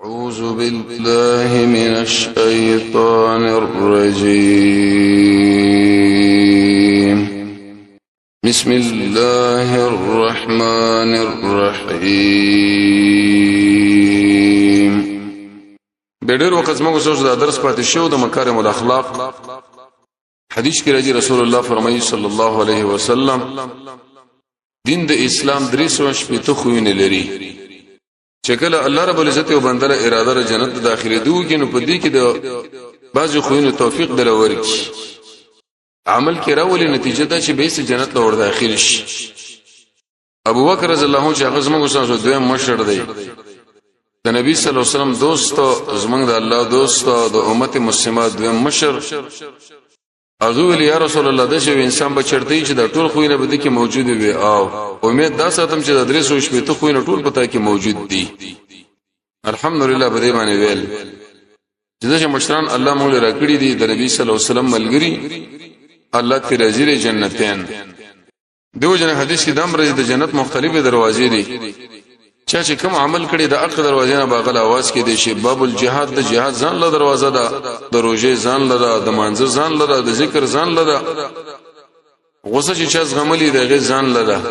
أعوذ بالله من الشيطان الرجيم بسم الله الرحمن الرحيم بدر وقت موږ سوچ دا درس پاتې شو د مکارم الاخلاق حدیث کې راځي رسول الله فرمایي صلی الله علیه وسلم دین د اسلام درې سو شپږ خوونه لري چې کله الله رب العزت او بندره اراده را جنت داخلي دوی کې نو په دې کې د بعض خوونه توفیق دلور کی عمل کې راولي نتیجه دا چې به سي جنت له ور داخل شي ابو بکر رضی الله عنه چې هغه زموږ سره دویم مشر دی د نبی صلی الله علیه وسلم دوست زموږ د الله دوست د امت مسلمه دویم مشر اغه یا رسول الله د شی انسان بچړتي چې د ټول خوینه بده کې موجود وي او امید دا ساتم چې د درس او شپې ته خوینه ټول پتا کې موجود دي الحمدلله بده باندې ویل چې د مشران الله مولا راکړي دي د نبی صلی الله علیه وسلم ملګری الله ته رزيره جنتین دیو جن حدیث کې د امر د جنت مختلفه دروازې دي چې کوم عمل کړي د اخر دروازې نه باغله आवाज کې دي شی باب الجihad د جهاد ځان له دروازه ده د روزه ځان له د مانځه ځان له د ذکر ځان له غوسه چې چا غملې د غي ځان له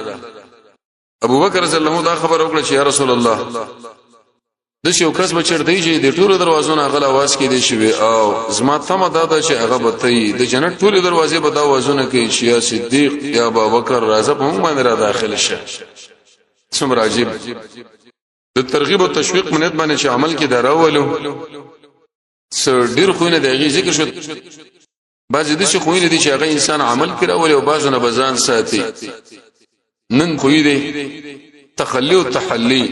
ابو بکر رضی الله عنه دا خبر وکړه چې یا رسول الله د شیو کس بچړدی چې د ټولو دروازو نه غل आवाज کې دي شی او زما تمه دا چې هغه بتای د جنت ټولو دروازې به دا आवाजونه کوي چې یا صدیق یا ابو بکر راځه په موږ باندې را داخل شه څومره عجیب د ترغیب او تشویق منت باندې چې عمل کې دراولو سر ډیر خوینه دغه ذکر شو بعضې د شي خوینه دي چې هغه انسان عمل کړي او بعضو نه بزان ساتي نن خوې دي تخلی او تحلی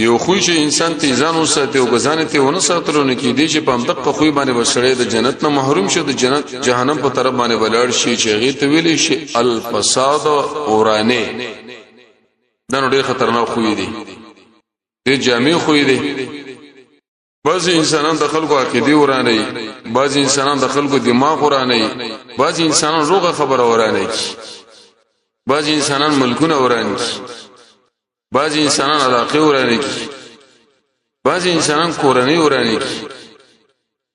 یو خوې چې انسان ته ځان وساتي او غزان ته ونه ساتلو نه کې دي چې په همدغه خوې باندې وسړې د جنت نه محروم شو د جنت جهنم په طرف باندې بلار شي چې هغه ته ویلې شي الفساد اورانه دا نو ډېر خطرناک خوې دي ډېر جامع خوې دي بعض انسانان د خلکو عقیده ورانه بعض انسانان د خلکو دماغ ورانه بعض انسانان روغه خبره ورانه بعض انسانان ملکونه ورانه بعض انسانان علاقه ورانه بعض انسانان کورنۍ ورانه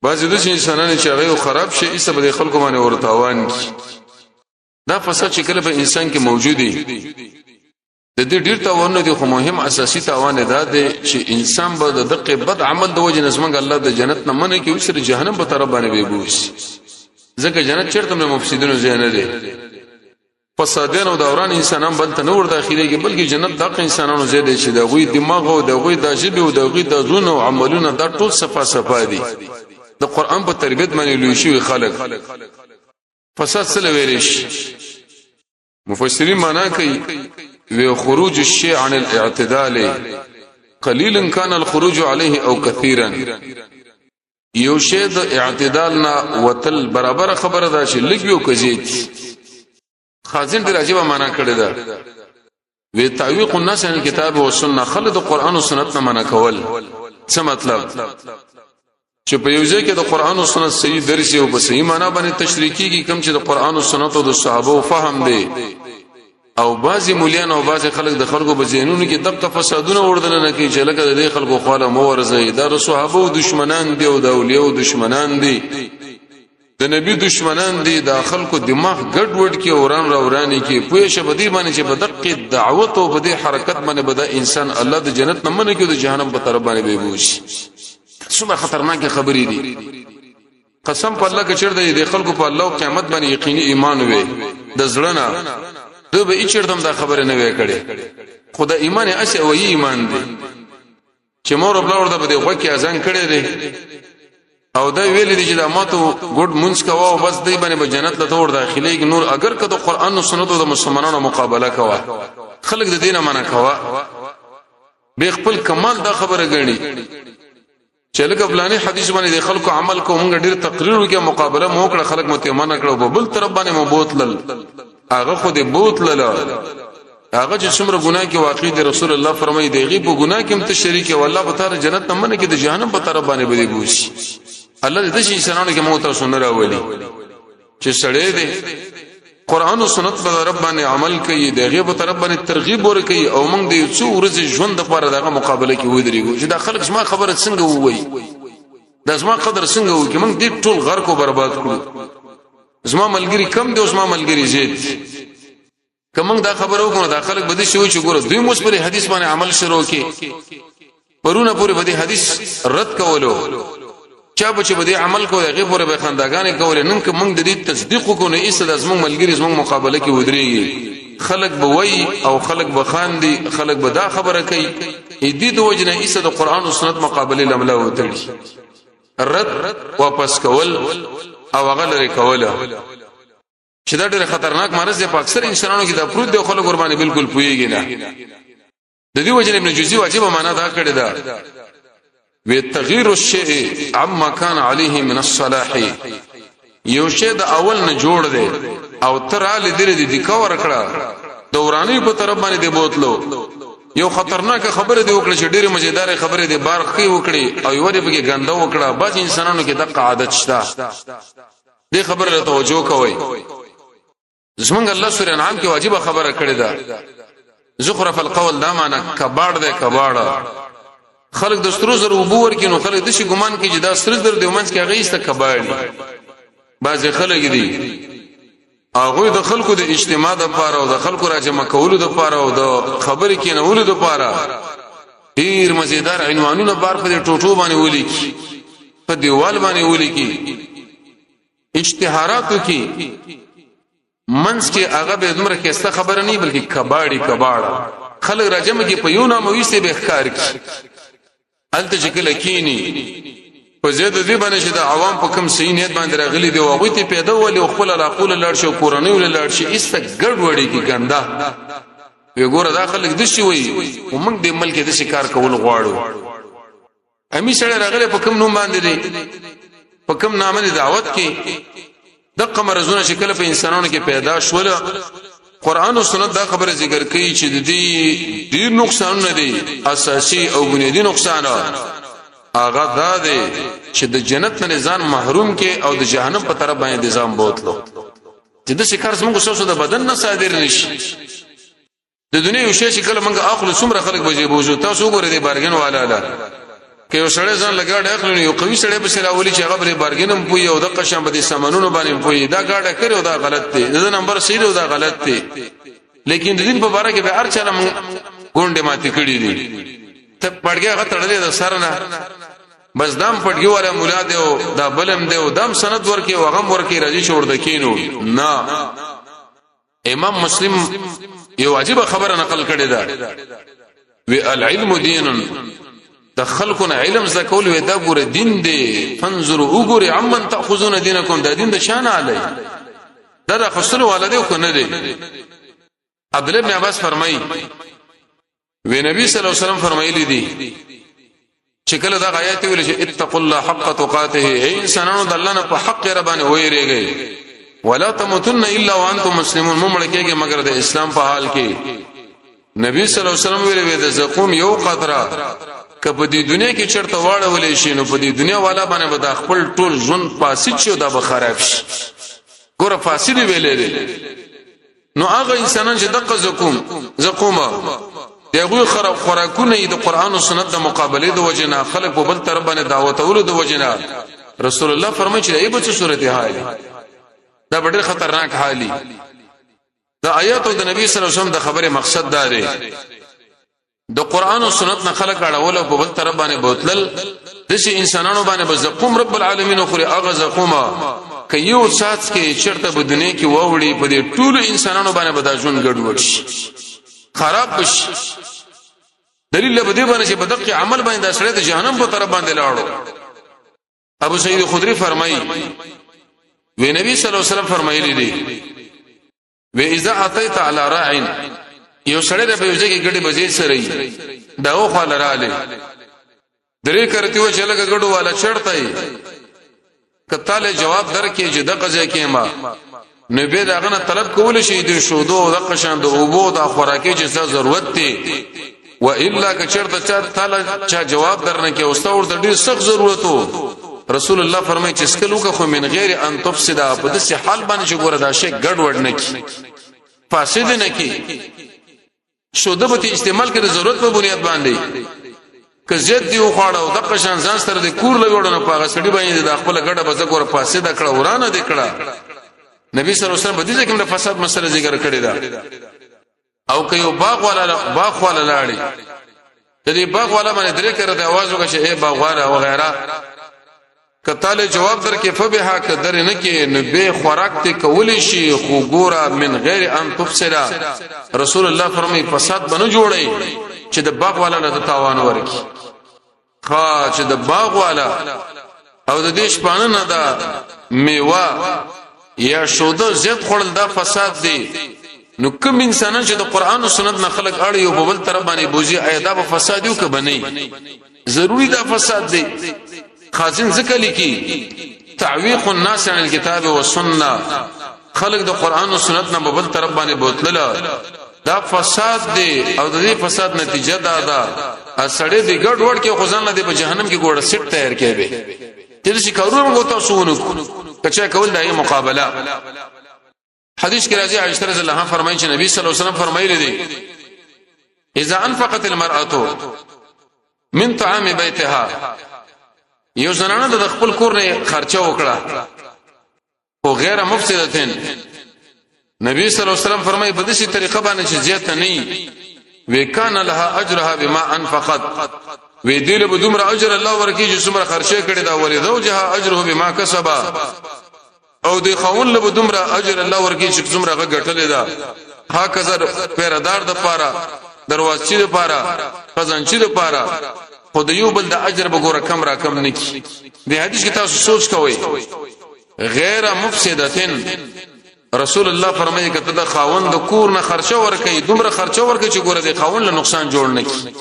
بعض د انسانان چې هغه خراب شي ایسه به خلکو باندې ورتاوان دا فساد چې کله په انسان کې موجود دي د دې ډیر تاوان دي خو مهم اساسي تاوان ده چې انسان به د دقه بد عمل د وجه نظمنګ الله د جنت نه منه کې وسره جهنم په طرف باندې ويبوس ځکه جنت چیرته نه مفسدونو ځای نه دي فسادین او دوران انسانان بل ته نور داخليږي بلکې جنت دغه انسانانو ځای دی چې د غوي دماغ او د غوي د ژبه او د غوي د زونه او عملونه دا ټول صفه دي د قران په تربيت باندې لوي شي خلک فساد سره ویریش مفسرین معنا کوي وخروج الشيء عن الاعتدال قليلا كان الخروج عليه او كثيرا یو شی د اعتدال نه وتل برابر خبره ده چې لګیو کزیت خازن دی راجبه معنا کړی ده وی تعویق الناس عن الكتاب والسنه خلد قران او سنت نه معنا کول څه مطلب چې په یو ځای کې د قران او سنت صحیح درس او په صحیح معنا باندې تشریح کیږي کوم چې د قران او سنت او د صحابه فهم دی او بعضی مولیان او بعضی خلک د خلکو په ذهنونو کې دغه فسادونه وردل نه کوي چې لکه د خلکو خاله مو ورزي د صحابه او دشمنان دي او د اولیاء او دشمنان دي د نبی دشمنان دي د خلکو دماغ ګډوډ کې اوران راوراني کې پوهه شبدي باندې چې بدقه دعوت او بده حرکت باندې بده انسان الله د جنت نه منه کې د جهنم په طرف باندې ويبوش څومره خطرناک خبرې دي قسم په الله کې چیرته د خلکو په الله او قیامت باندې یقیني ایمان وي د زړه دو به ایچردم دا خبره نه وې کړي خدا ایمان اسی او ایمان دی چې مور خپل ورته په دغه کې اذان کړي دی او دا ویل دي چې دا ماته ګډ مونږ کوا او بس دی باندې به جنت له تور داخلي کې نور اگر کده قران او سنت او د مسلمانانو مقابله کوا خلق د دینه معنا کوا به خپل کمال دا خبره غړي چې لکه فلاني حدیث باندې د خلکو عمل کوم ډیر تقریر وکي مقابله مو کړه خلک متمنه کړو په بل طرف باندې مو بوتل هغه خو دې بوتل هغه چې څومره ګناه کې واقع دي رسول الله فرمایي دی غي په ګناه کې هم ته شریک او الله تعالی جنت نه منه کې د جهنم په طرف باندې بده بوش الله دې شي انسانانو کې موت او سنت راولي چې سړی دی قران او سنت په رب باندې عمل کوي دغه په رب باندې ترغیب ورکوي او موږ د څو ورځې ژوند لپاره دغه مقابله کې ودرېږو چې دا خلک ما خبره څنګه ووي دا زما قدر څنګه وو کې موږ دې ټول غر کو برباد کړو زما ملګری کم دی زما ملګری زیات کوم دا خبرو کو دا خلک بده شو چې ګوره دوی موږ پر حدیث باندې عمل شروع کې پرونه پوری بده حدیث رد کولو چا بچ بده عمل کو هغه پوره به خنداګانې کول نن که موږ د دې تصدیق کو نه ایست د زمو ملګری زمو مقابله کې ودرېږي خلک بوي او خلک بخاندي خلک به دا خبره کوي دې د وجنه ایست د قران او سنت مقابله لملا وتړي رد واپس کول او غلره کوله چې دا ډېر خطرناک مرض دی په اکثر انسانانو کې دا پروت دی خلک قرباني بالکل پويږي نه د دې وجنه ابن جوزی واجب معنا دا کړی دا وتغيير الشيء عما كان عليه من الصلاح یو شی د اول نه جوړ دی او تر ال دې دې کور کړه دورانی په طرف باندې دی بوتلو یو خطرناک خبره دی وکړه چې ډېر مزیدار خبره دی بار خې وکړي او یوري به ګنده وکړه بعض انسانانو کې د عادت شته دې خبره له توجه کوي زمونږ الله سورہ انعام کې واجب خبره کړې ده زخرف القول دا معنا کباړ ده کباړه خلق د سترو زر وبور کې نو خلق د شي ګمان کې چې دا ستر در دی ومنځ کې هغه است کباړ بعض خلک دي هغه د خلکو د اجتماع د پاره او د خلکو راجمع کولو د پاره او د خبرې کې نه ولود د پاره ډیر مزیدار عنوانونه بار په ټوټو باندې ولیکي په دیوال باندې ولیکي اشتهاراتو کې منځ کې هغه به عمر کې است خبره نه بلکې کباړي کباړه خلک راجمع کې په یو نامه ویسته به ښکار کی الته شکل کینی په زیاده دی باندې چې د عوام په کم سینیت باندې راغلي دی واغوي ته پیدا ولي خپل علاقول لړ شو قرآني ول لړ شي است ګډ وړي کی ګنده وی ګوره داخله د شي وي ومنګ د ملک د شکار کول غواړو امي سره راغله په کم نوم باندې دی په کم نامه دعوت کې دغه مرزونه شکل په انسانانو کې پیدا شول قران او سنت دا خبره ذکر کوي چې د دې ډیر نقصان نه دي اساسي او بنیادی نقصان هغه دا دی چې د جنت نه ځان محروم کې او د جهنم په طرف باندې نظام بوتلو چې د شکار زموږ سوسو د بدن نه صادر نشي د دنیا یو شی شکل منګه اخلو څومره خلک بجې بوزو تاسو وګورئ د بارګن والا لا کې یو سړی ځان لګا ډاخلو یو قوي سړی په سره اولی چې هغه بری بارګنم پوي او د قشم په سامانونو باندې پوي دا گاډه کړو دا غلط دی دا نمبر صحیح دی دا غلط دی لیکن د دین په باره کې به هر چا ګونډه ماتې کړی دي ته پړګه هغه تړلې د سر نه بس دام پټګي وره مولا دی او دا بلم دی او دام سند ورکي او غم ورکي راځي شوړ د کینو نه امام مسلم یو عجیب خبره نقل کړی دا وی العلم دین د خلقنا علم زکول وی دا ګوره دین دی فنظروا وګوره عمن تاخذون دینکم دا دین د شان علی دا خسر والده کو نه دی عبد الله بن عباس فرمایي وی نبی صلی الله علیه وسلم فرمایلی دی چې کله دا آیات ویل چې اتقوا الله حق تقاته ای انسانانو د الله نه په حق ربانه ویریږي ولا تموتن الا وانتم مسلمون ممړ کېږي مگر د اسلام په حال کې نبی صلی الله علیه وسلم ویل د زقوم یو قطره کله د دنیا کې چرته واړه ولې شي نو په دې دنیا والا باندې به د خپل ټول ژوند فاسد شي او دا به خراب شي ګوره فاسد ویلې نو هغه انسانان چې دغه زقومه دغه خوراکونه د قران او سنت د مقابله د وجنه خلق په بل طرف باندې دعوت اورو د وجنه رسول الله فرمایي چې ایبه څه صورت حال دا ډېر خطرناک حالي دا آیات د نبی صلی الله علیه وسلم د خبره مقصد دا دی د قران او سنت نه خلق اړول په بل طرف باندې بوتلل د شي انسانانو باندې بزقوم رب العالمین خو هغه زقومه کيو سات کې چرته په دنیا کې ووړي په دې ټول انسانانو باندې بداجون ګډوډ شي خراب بشي دلیل به دې باندې چې بدقه عمل باندې سره د جهنم په طرف باندې لاړو ابو سعید خدری فرمایي وی نبی صلی الله علیه وسلم فرمایلی دی و اذا اتيت على راع یو سړی په یوځای کې ګډي بځې سره دا او خپل رااله درې کرتی و چې لګ ګډو والا چړتای کتاله جواب درکې چې د قضې کې ما نبی داغه نه طلب کول شي د شودو او د قشان د اوبو د خوراکي چې ضرورت دی و الا که چرته چا تعالی چا جواب درنه کې اوسته ور د ډیر سخت ضرورت وو رسول الله فرمایي چې سکلو که خو من غیر ان تفسد په داسې حال باندې چې ګوره دا شی ګډ وډ نه کی فاسد نه کی شوده به استعمال کړي ضرورت په بنیاد باندې که زید دی خوړه او د قشان ځان سره د کور لګوړنه پاغه سړي باندې د خپل ګډه بزګ ور فاسد کړه ورانه د کړه نبی صلی الله علیه وسلم بدیږي کوم د فساد مسله ذکر کړی دا او که یو باغ والا لاړی د دې باغ والا باندې درې کړه د आवाज وکړي چې اے باغ والا وغیرہ کتاله جواب درکې فبها کدر نه کې نبی خوراک ته کول شي خو ګورا من غیر ان تفسد رسول الله فرمایي فساد بنو جوړي چې د باغ والا له تاوان ورکی خا چې د باغ والا او د دې شپانه نه دا میوه یا شوده زید خړل دا فساد دی نو کوم انسانان چې د قران او سنت نه خلق اړ یو په بل طرف باندې بوزي ایدا په فساد یو کبني ضروری دا فساد دی خازن ذکر لیکي تعویق الناس عن الكتاب والسنه خلق د قران او سنت نه په بل طرف باندې بوتلله دا فساد دی او د دې فساد نتیجه دا سړی دی ګډ وډ کې خزان لدی په جهنم کې ګوړه سټ تیار کړي به چې کارونه غوته سونو کچا کول دای مقابله حدیث کې راځي عائشہ رضی الله عنها فرمایي چې نبی صلی الله علیه وسلم فرمایلی دی اذا انفقت المرأه من طعام بيتها یو زنانه د خپل کور نه خرچه وکړه او غیر مفسدتين نبی صلی الله علیه وسلم فرمایي په دې طریقه باندې چې زیات نه وکانه لها اجرها بما انفقت وی دله به دومره اجر الله ورکی چې څومره خرچه کړي دا ولذوجها اجره بما کسب او د خاون له دومره اجر الله ورکی چې څومره غټلې ده هاکذا پیردار د پاره دروازچی د پاره خزانچی د پاره خو د یو بل د اجر به ګوره کم را کم نکی د حدیث کې تاسو سوچ کوئ غیر مفسدتين رسول الله فرمایي کته د خاوند د کور نه خرچه ورکي دومره خرچه ورکي چې ګوره د خاوند له نقصان جوړ نکي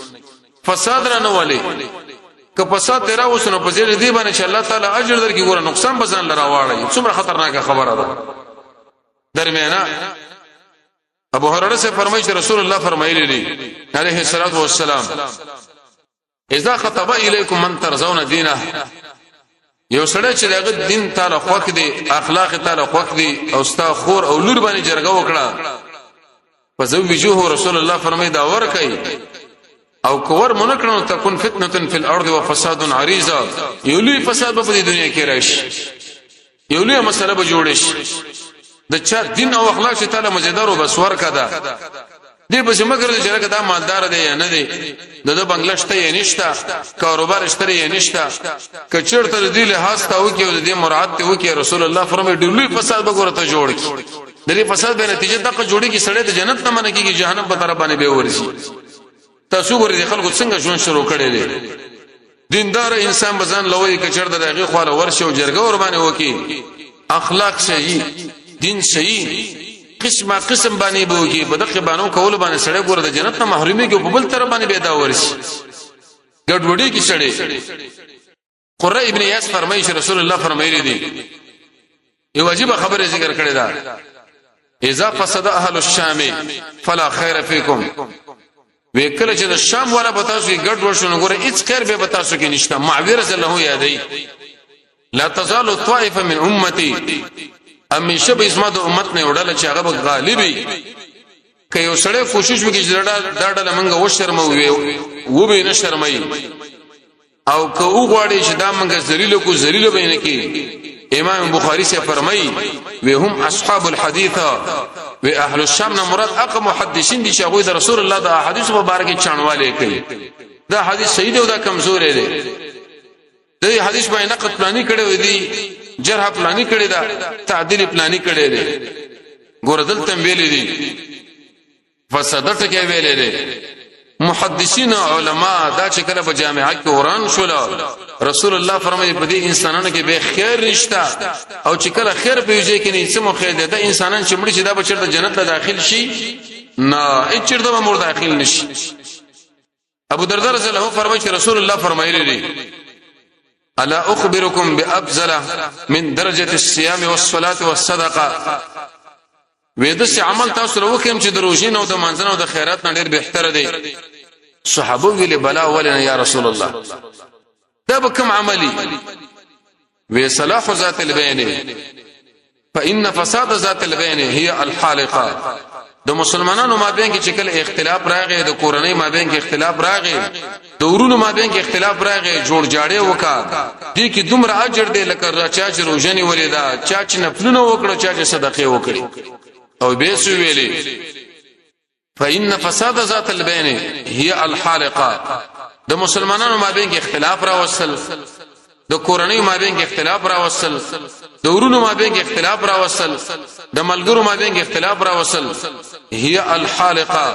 فساد را نه ولي که فساد تیرا وسنو په ځای دی باندې چې الله تعالی اجر درکې ګوره نقصان بزن لرا واړی څومره خطرناکه خبره ده درمیانه ابو هريره سے فرمایي چې رسول الله فرمایلی دي عليه الصلاه والسلام اذا خطب اليكم من ترضون دينه یو سړی چې دغه دین تعالی خوښ دي اخلاق تعالی خوښ دي او ستا خور او لور باندې جرګه وکړه فزوجوه رسول الله فرمایي دا ور کوي او کور مونکړو تكون فتنه في الارض وفساد عريض یولي فساد په دنیا کې راشي یولي مسله به جوړ شي د چا دین او اخلاق چې تعالی مزیدار او بسور کده دې به مګر چې راګه دا مالدار دی یا نه دی د بنگلاشته یې نشتا کاروبار شته یې نشتا کچړ تر دې له هاستا او کې د دې مراد ته و کې رسول الله فرمایي ډلوي فساد به ګورته جوړ کی د دې فساد به نتیجه دغه جوړي کې سړی د جنت نه منکیږي جهنم په طرف باندې به ورشي تاسو ګورئ خلکو څنګه ژوند شروع کړي دي دیندار انسان بزن لوي کچړ دغه خواله ورشه او جرګه ور باندې وکي اخلاق صحیح دین صحیح قسمه قسم باندې بوږي بدقه باندې کول باندې سړی ګور د جنت نه محرومي کې په بل طرف باندې پیدا ورشي ګډوډي کې سړی قره ابن یاس فرمایي چې رسول الله فرمایلی دي یو واجب خبره ذکر کړی دا اذا فسد اهل الشام فلا خير فيكم وکله چې د شام والا بتاسو ګډ ورشنو ګوره هیڅ خیر به بتاسو کې نشته معاویه رضی الله یادای لا تزال طائفه من امتي همیشه به اسمه د امت نه وړل چې هغه غالبي که یو سړی کوشش وکړي چې دا ډله منګه و شرموي و به نه شرمای او که وګړي چې دا منګه ذلیل به نه کی امام بخاری سے فرمایي وهم اصحاب الحديث و اهل الشام نه مراد اق محدثین دي چې هغه د رسول الله د احادیث مبارکه چانواله کوي دا حدیث صحیح دی او دا کمزور دی د حدیث باندې نقد پلاني کړي دي جرح پلاني کړي دا تعدیل پلاني کړي دي ګوردل تم ویلې دي فسادت کې ویلې دي محدثین علما دا چې کله په جامعات کې وران شول رسول الله فرمایي په دې انسانانو کې به خیر رښتا او چې کله خیر په یوځای کې نه سمو خیر ده انسانان چې مړي چې دا بچر د جنت ته داخل شي نه اچر د مور داخل نشي ابو درداء رضی الله فرمایي چې رسول الله فرمایلی دي الا اخبركم بافضل من درجه الصيام والصلاه والصدقه وېدسي عمل تاسو وروکم چې د روزین او د مانځنه او د خیرات نه ډېر بهتره دی صحابه ویل بلا ولنا یا رسول الله دا به کوم عملي و صلاح ذات البین فإن فساد ذات البین هي الحالقه. د مسلمانانو مابین کې چې کله اختلاف راغی، د کورنۍ مابین کې اختلاف راغی، د ورونو مابین کې اختلاف راغی، جوړ جاړې وکا دي کې دومره اجر دی لکه چا چې روزنی ولیدا، چا چې نفلونه وکړو، چا چې صدقې وکړي. او به سو ویلي فإن فساد ذات البین هي الحالقه. د مسلمانانو مابین کې اختلاف راوصل، د کورنۍ مابین کې اختلاف راوصل، د ورونو مابین کې اختلاف راوصل، د ملګرو مابین کې اختلاف راوصل. هي الحالقه.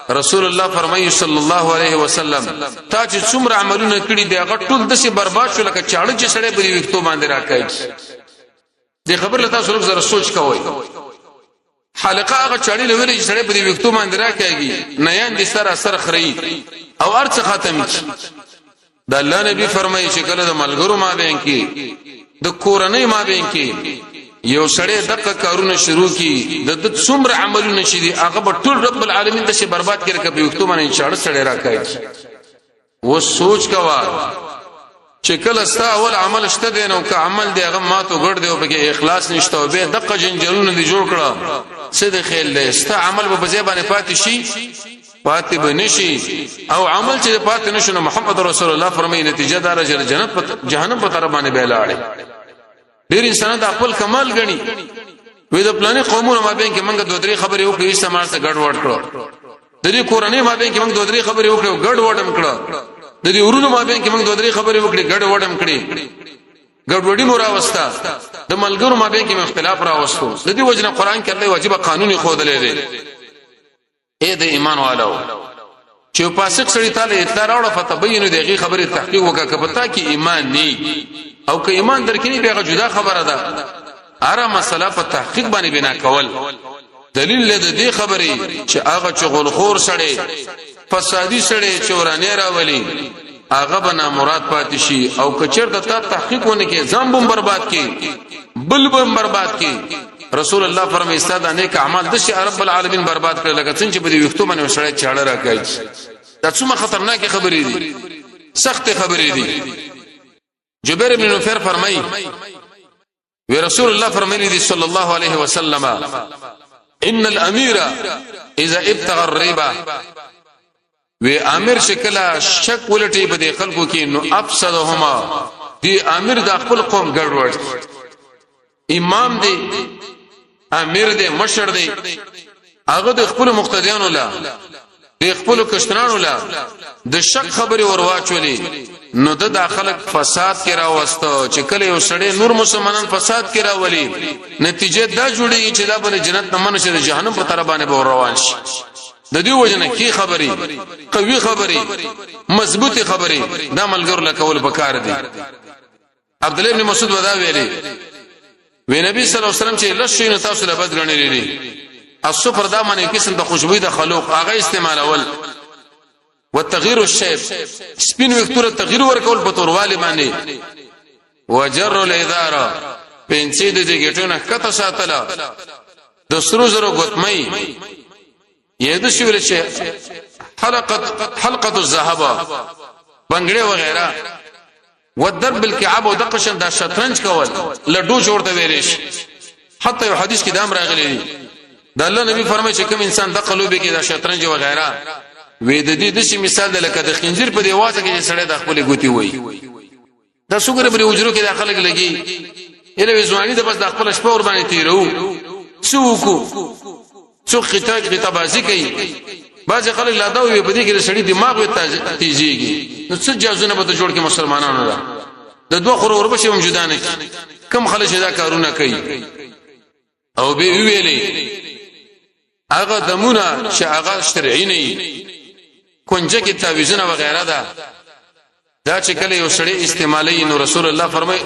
رسول الله فرمایي صلی الله علیه وسلم تا چې څومره عملونه کړی دی هغه ټول د سي برباد شو لکه چاړه چې سړی په وختو باندې راکای. دې خبر لته سره زره سوچ کوی. حلقه هغه چاړي لوري چې سړی په وختو باندې راکایږي نه یان دي سره اثر خري او ارڅ ختم کی. د الله نبی فرمایي چې کله د ملګرو مابین کې د کورنۍ مابین کې یو سړی دغه کارونه شروع کی د څومره عملونه شي دي هغه په ټول رب العالمین د شي برباد کړي کبي وختو باندې چاړه سړی راکایږي. و سوچ کوا چې کله ستا اول عمل شته دی نو که عمل دی هغه ماتو ګړ دی او په اخلاص نشته او به دغه جنجالونه دی جوړ کړه څه د خیال دی ستا عمل په ځای باندې پاتې شي پاتې بنشي او عمل چې پاتې نشو محمد رسول الله فرمایي نتیجه دار جنت جهنم په طرف باندې بیلاړي. ډیر انسان د خپل کمال غني وې د پلانې قومونو مابین کې موږ دوه درې خبرې وکړې استعمال څخه ګډ وډ کړو، د دې کورنۍ مابین کې موږ دوه درې خبرې وکړو ګډ وډم کړو، د دې ورونو مابین کې موږ دوه درې خبرې وکړې ګډ وډم کړې، ګډ وډي مو راوستا، د ملګرو مابین کې اختلاف راوستو. د دې وجنه قران کې الله واجب قانوني خود لري. اے د ایمان والو چې پاسق سړی تعالی اطلاع راوړه فتبینوا دغه خبره تحقیق وکړه کپتا کې ایمان ني او که ایمان درکې به جدا خبره ده. اره مسله په تحقیق باندې بنا کول دلیل له دې خبرې چې هغه چغل خور سړی فسادي سړی چورانه راولي هغه بنا مراد پاتې شي او کچر د تحقیق ونه کې ځم بم برباد کی بلبم برباد کی. رسول الله فرمایي استاد انیک اعمال د شي رب العالمین برباد کړل لکه څنګه چې په دې وختو باندې سړی چاړه راکایي. دا څومره خطرناک خبرې دي، سخت خبرې دي. جبیر بن نفیر فرمایي وی رسول الله فرمایلی دی صلی الله علیه وسلم ان الامیر اذا ابتغى الربا وی امیر شکلا شک ولټي په دې خلکو کې نو افسدهما دی امیر د خپل قوم ګډوډ امام دی امیر دی مشر دی هغه د خپل مقتدیانو لا د خپل کشترانو لا د شک خبره ورواچولې نو د داخله فساد کې راوستو چې کله یو سړی نور مسلمانان فساد کې راولي نتیجه دا جوړیږي چې دا بل جنت نه منشه د جهنم په طرف باندې به روان شي. د دې وجنه کی خبري قوي خبري مضبوطي خبري دا ملګر لکول بکار دي. عبد الله بن مسعود ودا ویلي وی نبی صلی الله علیه وسلم چې لشین تاسو له بد غنی لري الصفر دا معنی قسم د خوشبوئی د خلوق هغه استعمال اول والتغيير الشيب سپین وکتور تغییر ورکول په تورواله باندې وجر الاداره پنځه د ګټونه کته ساتله د سرو زرو غتمای یده شول چې حلقه الذهب بنگړې وغیرہ والضرب بالكعب او دقشن دا شطرنج کول لډو جوړته ویریش. حتی یو حدیث کې دا امر راغلی دا الله نبی فرمایي چې کوم انسان د قلوب کې دا شطرنج وغیرہ وې د دې د شي مثال د لکه د خنجر په دیوازه کې سړی د خپل ګوتی وای دا څوګره په وجرو کې د خلک لګي اله وزوانی د بس د خپل شپه ور باندې تیرو څوک خطابازي کوي بعض خلک لا دا وي په دې کې د سړی دماغ وي تیزيږي نو څه جازونه به جوړ کې مسلمانانو دا د دوه خور وربشي موجودانه کم خلک دا کارونه کوي او به ویلې هغه دمونه چې هغه شرعي نه کنجه کې تعویذونه وغیرہ دا چې کله یو سړی استعمالي نو رسول الله فرمای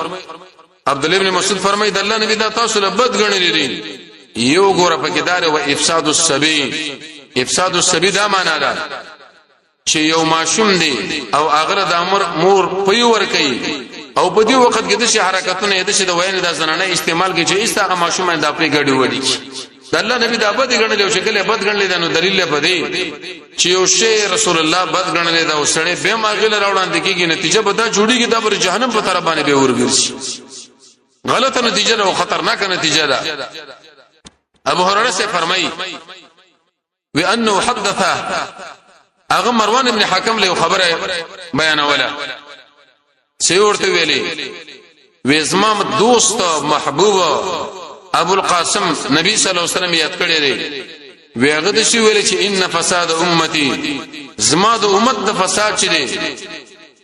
عبد الله بن مسعود فرمای د الله نبی دا تاسو له بد غنی لري یو ګوره پکې دار او افساد السبي دا معنا ده چې یو ماشوم دی او هغه د امر مور پي ور کوي او په دې وخت کې د شي حرکتونه د شي د وینې د زنانه استعمال کې چې ایسته ماشوم د خپل ګډي وړي د الله نبی دا بد غنل او شکل بد غنل دا نو دلیل په دی چې یو شی رسول الله بد غنل دا وسړي به ماغله راوړاندې کیږي نتیجه به دا جوړیږي دا پر جهنم په طرف باندې به ورګرشي. غلط نتیجه ده او خطرناک نتیجه ده. ابو هريره سے فرمایي وانه حدث اغه مروان ابن حکم له خبره بیان ولا سيورته ویلي وزمام دوست محبوب ابو القاسم نبی صلی الله علیه وسلم یاد کړی دی ویغه د شی ویل چې ان فساد امتی زما د امت د فساد چي دی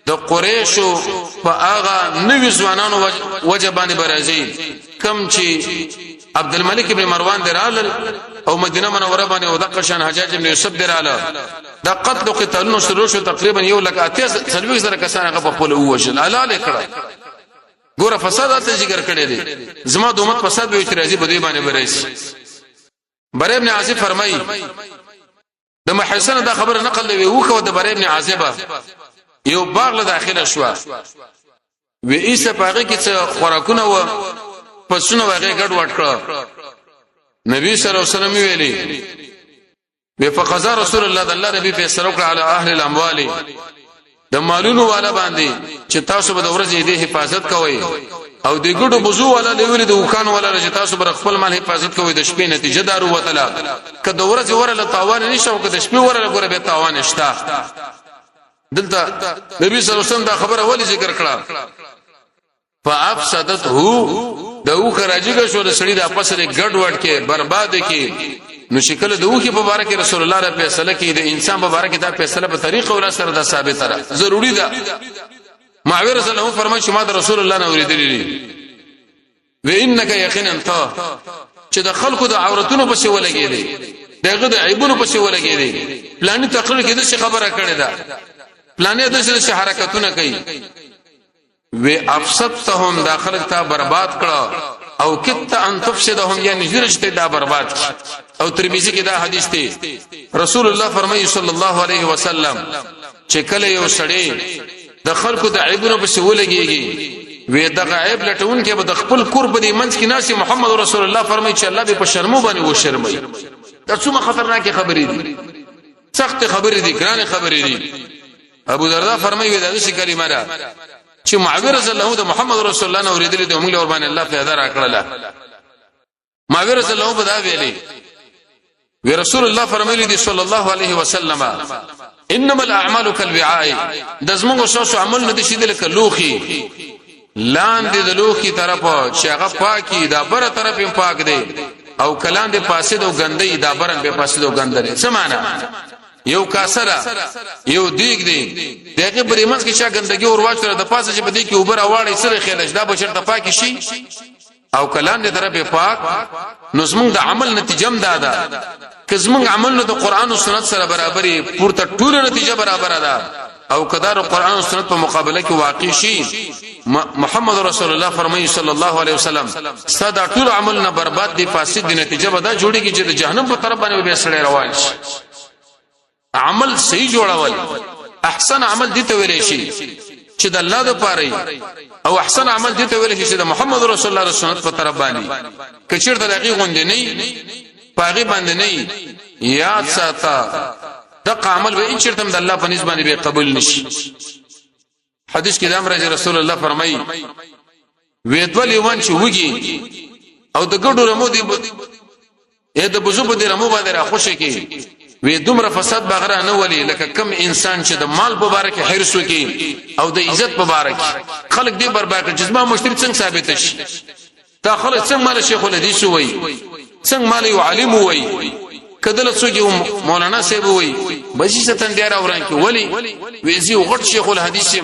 د قریشو په هغه نوې ځوانانو وجبانی برازي کم چې عبد الملک ابن مروان درال او مدینه منوره باندې او د قشان حجاج ابن یوسف دراله د قتل او قتالونو شروع شو تقریبا یو لک اته سلوي زره کسان هغه په پوله ووجل الاله کړه ګوره فساد ته ذکر کړی دی زما د امت فساد به اعتراضي بده باندې برایس بری ابن عازب فرمایي د محسن دا خبر نقل دی وکړه د بری ابن عازب یو باغ له داخله شو و ایسه پاغه کې څه خوراکونه و پسونه وغه ګډ وټ کړ نبی صلی الله علیه وسلم ویلي بفقزا رسول الله الله نبی فیصله وکړه علی اهل الاموال د مالونو والا باندې چې تاسو به د ورځې د حفاظت کوئ او د ګډو بوزو والا لویل د وکانو والا چې تاسو به خپل مال حفاظت کوئ د شپې نتیجه دارو وتلا کله د ورځې ورله تاوان نشو او د شپې ورله ګوره به تاوان شته دلته نبی صلی الله علیه وسلم دا خبره ولی ذکر کړه فافسدته دو خراجګه شو د سړي د اپس لري ګډ وډ کې برباد کې نو شکل د وخي په باره کې رسول الله را فیصله کې د انسان په باره کې دا فیصله په طریقه ولا سره دا ثابت را ضروری ده. معاویه رسول الله فرمایي چې ما د رسول الله نه اوریدلې و انک یقینا انت چې د خلکو د عورتونو په څیر ولګېدې دغه د عیبونو په څیر ولګېدې پلان تقریر کې د څه خبره کړې ده پلان د څه حرکتونه کوي و افسدتهم داخل ته برباد کړه او کت ان تفسدهم یعنی جرشته دا برباد او ترمذی کې دا حدیث دی رسول الله فرمایي صلی الله علیه وسلم چې کله یو سړی د خلکو د عیبونو په څیر ولګيږي وې دغه عیب لټون کې به د خپل کور په دې منځ کې ناسي محمد رسول الله فرمایي چې الله به په شرمو باندې و شرمي دا څومره خطرناک خبرې دي سخت خبرې دي ګران خبرې دي. ابو دردا فرمایي دا څه کلمه ده چې معاویه رضی الله د محمد رسول الله نو ورېدلې د موږ ور باندې الله پیدا را کړله معاویه رضی الله په دا ویلي وی رسول الله فرمایلی دی صلی الله علیه وسلم انما الاعمال كالوعاء د زموږ سوسو عمل نه دي شیدل کلوخي لاندې د لوخي طرف چې هغه پاکي دا بره طرف هم پاک دی او کلام دې فاسد او ګندې دا برن به فاسد او ګندره څه معنا یو کاسره یو دیګ دی دغه بریمنس کې چې ګندګي اور واچره د پاسه چې بده کې اوپر اواړې سره خلش دا بشرته پاکي شي او کلام دې طرف پاک نو زموږ د عمل نتیجه هم دادا که زموږ عمل نو د قران او سنت سره برابرې پورته ټول نتیجه برابر ده او کدار قران او سنت په مقابله کې واقع شي محمد رسول الله فرمایي صلی الله علیه وسلم صدا ټول عمل نه برباد دي فاسد دي نتیجه به دا جوړيږي چې د جهنم په طرف باندې به سړی روان شي. عمل صحیح جوړول احسن عمل دي ته ویل شي چې د الله د پاره او احسن عمل دي ته ویل شي چې د محمد رسول الله سنت په طرف باندې کچیر د دقیق غوندې نه پاغي باندې نه یاد ساته دغه عمل به انشرتم د الله په نسبت باندې به قبول نشي. حدیث کې د امر رسول الله فرمایي وېدولې وان چې وږي او د ګډو رمو دي اې د بزو په دې رمو باندې را خوشي کې وې دومره فساد بغره نه ولي لکه کم انسان چې د مال په باره کې حرص وکي او د عزت په باره کې خلک دې برباد کړي چې ما مشتري څنګه ثابت شي دا خلک څنګه مال شیخ الحدیث وای څنګه مال یو عالم وای کدل څوک مولانا صاحب وای بشي ستن ډیر اوران کې ولی وېزي غټ شیخ الحدیث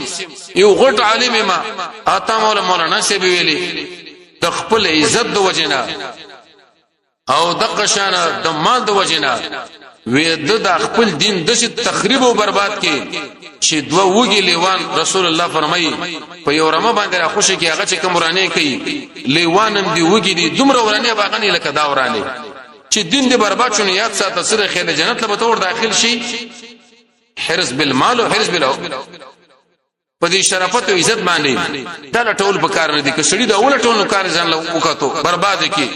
یو غټ عالم ما اتا مولانا صاحب ویلي د خپل عزت د وجنه او د قشانه د مال د وجنه وې د خپل دین د تخریب او برباد کې چې دوه وګي لیوان رسول الله فرمایي په یو رمه باندې را خوشي کې هغه چې کوم ورانه کوي لیوانم دی وګي دي دومره ورانه باغنی لکه دا ورانه چې دین دې برباد شونه یاد ساته سره خیر جنت له تور داخل شي حرز بالمال او حرز بالو په دې شرافت او عزت باندې دا ټول په کار نه دي که سړي دا اول ټول کار ځان له وکړو برباد کی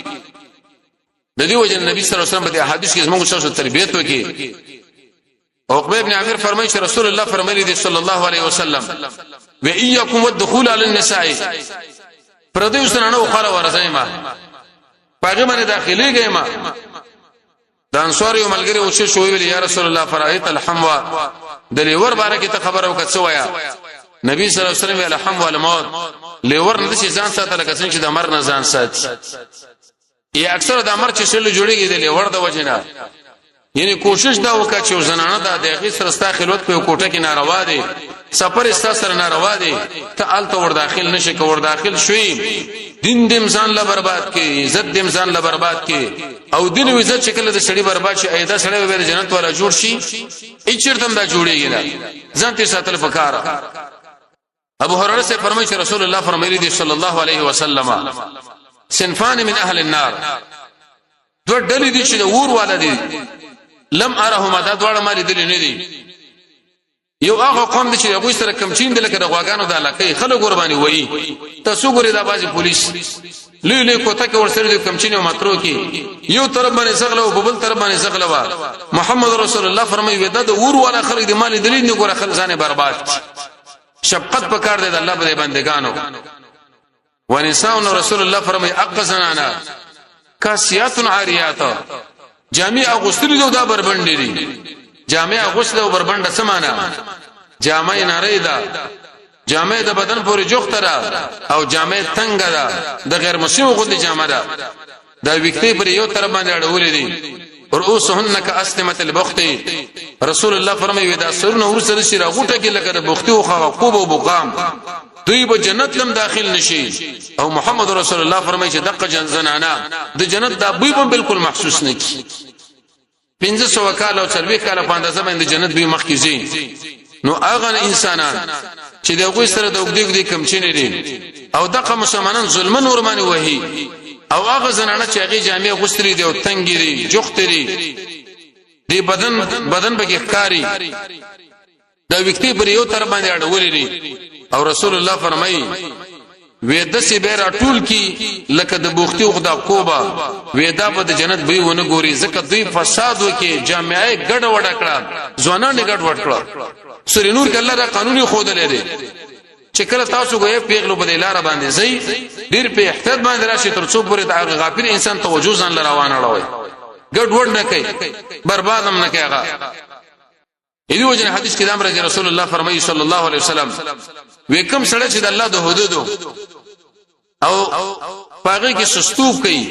د دې وجه نبی صلی الله علیه وسلم په حدیث کې زموږ شاو تربیت وکي. عقبه ابن عامر فرمایي چې رسول الله فرمایلی دی صلی الله علیه وسلم و اياکم والدخول علی النساء پردیو سنانو خره ورځای ما پاګه باندې داخلي گئے ما د انصار یو ملګری او چې شوی ویل یا رسول الله فرایت الحموا د لیور باره کې ته خبره وکړه ویا نبی صلی الله علیه وسلم ویل الحموا الموت لیور نه شي ځان ساتل لکه څنګه چې د مر نه ځان ساتي یا اکثر د امر چې شل جوړیږي د لیور د وجنه یعنی کوشش دا وکړه چې زنانه د دغه سره ستا خلوت په کوټه کې ناروا دي سفر استا سره ناروا دي ته آلته ور داخل نشي کو ور داخل شوي دین دې انسان لا برباد کی عزت دې انسان لا برباد کی او دین او عزت شکل د سړي برباد شي ایدا سړي به جنت والا جوړ شي اچرتم دا جوړیږي نه ځان ته ساتل پکاره ابو هريره سے فرمایي چې رسول الله فرمایلی دي صلی الله علیه وسلم صنفان من اهل النار دو ډلې دي چې د اور والا دي لم ارهما دا دواړه مالي دي نه دي یو هغه قوم دي چې هغه سره کم چین دي لکه د غواګانو د علاقې خلک قرباني وایي تاسو ګورئ دا بازي پولیس لولې کوته کې ورسره د کم چین او مترو کې یو طرف باندې زغله او بل طرف باندې زغله وا محمد رسول الله فرمایي ودا د اور والا خلک د مال دي نه ګوره خلک ځانه برباد شفقت پکار دي د الله په بندگانو ونساء رسول الله فرمایي اقزنانا کاسیات عاریات جامع اغسل دا بربند دي جامع اغسل او بربند سمانا جامع ناریدا جامع د بدن پورې جوختره او جامع تنگ ده د غیر مسیو غو دي جامع ده دا وکټي پر یو طرف باندې اړولې دي رؤوسهن كاسنمه البخت رسول الله فرمایي دا سرونه ورسره شي راغوټه کې لکه د بختي او خوب او بقام دوی به جنت لم داخل نشي او محمد رسول الله فرمایي چې دغه زنانه د جنت دا بوی به بالکل محسوس نه کی 1500 کال او 40 کال په اندازه باندې جنت به مخ کیږي نو هغه انسانان چې دغه سره د وګړي کم چینه دي او دغه مسلمانان ظلمن ورمانه وهي او هغه زنانه چې هغه جامع غستري دي او تنګي دي جوختري دی بدن به ښکاری دا وکټي پر یو تر باندې اړولې دي او رسول الله فرمایي وېدا سی بیره ټول کی لکه د بوختي خدا کوبا وېدا په جنت به ونه ګوري زکه دوی فساد وکي جامعې ګډ وډ کړه ځوانان ګډ وډ کړه سوري نور کې الله دا قانوني خود لري چې کله تاسو غوې پیغلو په لار باندې زئی ډیر په احتیاط باندې راشي تر څو پورې دا غافل انسان توجه ځان روانه راوي ګډ وډ نه کوي برباد هم نه کوي هغه ایدی وجه حدیث کې د امر رسول الله فرمایي صلی الله علیه وسلم وکم سره چې د الله د حدودو او پاغه کې سستوب کوي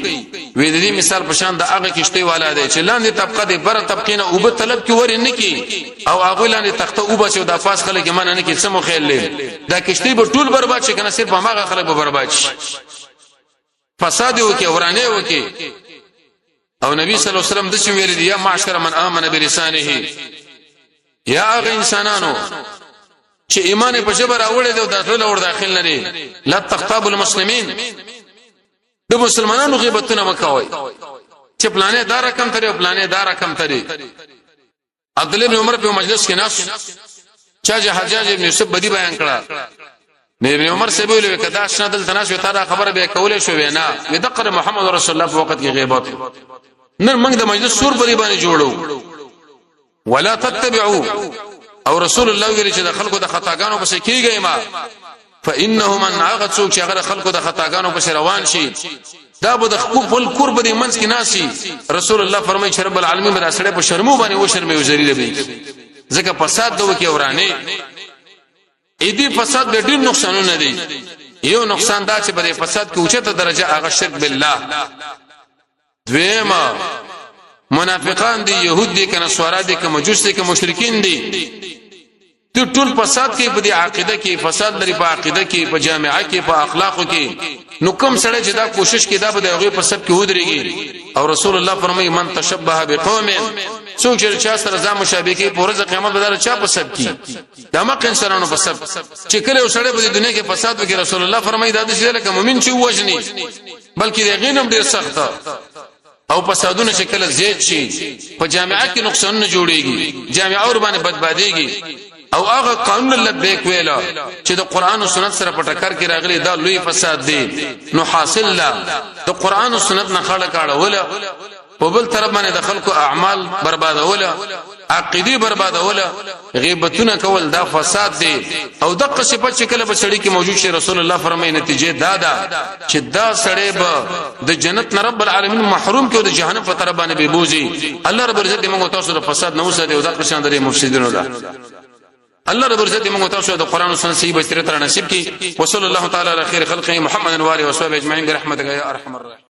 وې د دې مثال په شان د هغه کشته والا دی چې لاندې طبقه دی بر طبقه نه او به طلب کې ور نه کی او هغه لاندې تخته او به چې د پاس خلک مننه کې سمو خیل لې دا کشته به ټول برباد شي کنه صرف هغه خلک به برباد شي فساد وکي ورانه وکي او نبی صلی الله علیه وسلم د څه ویل دی یا معاشر من امن بلسانه یا هغه انسانانو چې ایمان په جبر اوړي د داخله ور داخل نه دي لا تخطاب المسلمین د مسلمانانو غیبتونه مکوي چې پلانې دار کم ترې او پلانې دار کم ترې عبد الله بن عمر په مجلس کې ناس چې حجاج ابن یوسف بدی بیان کړه ابن عمر سے ویل کدا شنه دل تناس یو تاره خبره به کولې شو وینا ودقر محمد رسول الله په وخت کې غیبت نن موږ د مجلس سور بری باندې جوړو ولا تتبعوا او رسول الله ویل چې د خلکو د خطاګانو په کېږي ما فانه من عقد سوق چې هغه خلکو د خطاګانو په روان شي دا به د خپل قرب دي منځ کې ناسي رسول الله فرمایي چې رب العالمین بر اسره په شرمو باندې و شرمې وزري دی ځکه فساد دوه کې ورانه اې دې فساد د ډېر نقصانونه دي یو نقصان دا چې په فساد کې اوچته درجه هغه شرک بالله دویمه منافقان دي يهود دي کنه سوارا دي که مجوس دي که مشرکین دي ټول فساد کې په دې عقیده کې فساد لري په عقیده کې په جامعه کې په اخلاق کې نو کوم سره چې دا کوشش کې دا به هغه په سب کې ودرېږي او رسول الله فرمایي من تشبه بقوم څوک چې چا سره ځا مشابه کې په ورځ قیامت بدل چا په سب کې دا مکه انسانانو په سب چې کله وسړې په دنیا کې فساد وکړي رسول الله فرمایي دا د شي لکه مؤمن چې وژني بلکې دغه نم ډیر سخت او فسادونه شکل زیات شي په جامعه کې نقصان نه جوړيږي جامعه اور باندې بدباديږي او هغه قانون لبیک ویلا چې د قران او سنت سره په ټکر کې راغلي دا لوی فساد دی نو حاصل لا د قران او سنت نه خړه کاړه ولا په بل طرف باندې د خلکو اعمال بربادوله عقیده بربادوله غیبتونه کول دا فساد دی او دغه صفات چې کله په سړی کې موجود شي رسول الله فرمایي نتیجه دا ده چې دا سړی به د جنت نه رب العالمین محروم کې او د جهنم په طرف باندې به بوزي الله رب عزت موږ تاسو د فساد نه وساتي او د قشان د مفسدینو ده الله رب عزت موږ تاسو د قران او سنت صحیح بصیرت را نصیب کړي وصلی الله تعالی علی خیر خلقه محمد و علیه و صحبه اجمعین برحمتک یا ارحم الراحمین